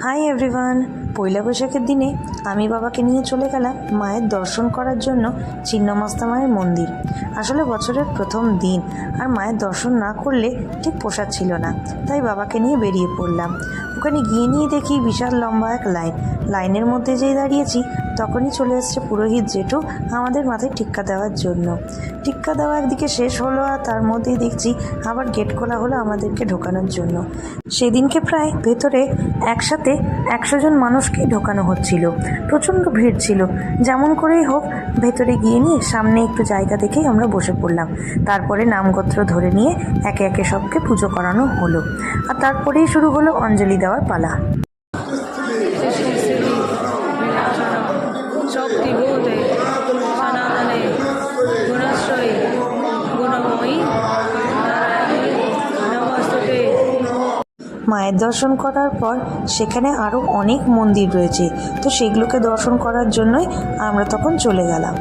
Hi everyone. পয়লা বৈশাখের দিনে আমি বাবাকে নিয়ে চলে গেলাম মায়ের দর্শন করার জন্য ছিন্নমস্তা মায়ের মন্দির। আসলে বছরের প্রথম দিন, আর মায়ের দর্শন না করলে ঠিক পোষাচ্ছিল না, তাই বাবাকে নিয়ে বেরিয়ে পড়লাম। ওখানে গিয়ে দেখি বিশাল লম্বা এক লাইনের মধ্যে যেই দাঁড়িয়েছি তখনই চলে এসছে পুরোহিত জেঠু আমাদের মাথায় টিক্কা দেওয়ার জন্য। টিক্কা দেওয়া একদিকে শেষ হলো, আর তার মধ্যেই দেখছি আবার গেট খোলা হলো আমাদেরকে ঢোকানোর জন্য। সেদিনকে প্রায় ভেতরে একসাথে 100 জন মানুষকে ঢোকানো হচ্ছিল। প্রচণ্ড ভিড় ছিল। যেমন করেই হোক ভেতরে গিয়ে নিয়ে সামনে একটু জায়গা দেখেই আমরা বসে পড়লাম। তারপরে নামগোত্র ধরে নিয়ে একে একে সবকে পুজো করানো হলো, আর তারপরেই শুরু হলো অঞ্জলি দেওয়ার পালা। মায়ের দর্শন করার পর সেখানে আরও অনেক মন্দির রয়েছে, তো সেগুলোকে দর্শন করার জন্যই আমরা তখন চলে গেলাম।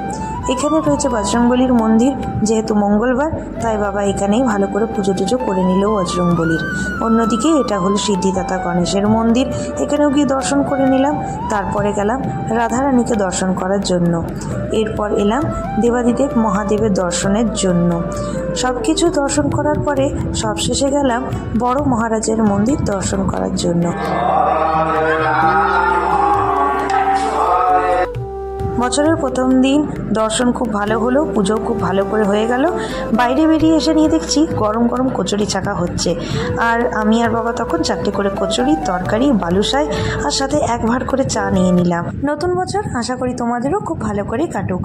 এখানে রয়েছে বজরংবলীর মন্দির, যেহেতু মঙ্গলবার তাই বাবা এখানেই ভালো করে পুজো টুজো করে নিল বজরংবলীর। অন্যদিকে এটা হলো সিদ্ধিদাতা গণেশের মন্দির, এখানেও গিয়ে দর্শন করে নিলাম। তারপরে গেলাম রাধারানীকে দর্শন করার জন্য। এরপর এলাম দেবাদিদেব মহাদেবের দর্শনের জন্য। সব কিছু দর্শন করার পরে সবশেষে গেলাম বড় মহারাজের মন্দির দর্শন করার জন্য। বছরের প্রথম দিন দর্শন খুব ভালো হলো, পুজো খুব ভালো করে হয়ে গেল। বাইরে বেরিয়ে এসে নিয়ে দেখছি গরম গরম কচুরি ছাকা হচ্ছে, আর আমি আর বাবা তখন 4টে করে কচুরি, তরকারি, বালুশাই আর সাথে 1 ভাঁড় করে চা নিয়ে নিলাম। নতুন বছর আশা করি তোমাদেরও খুব ভালো করে কাটুক।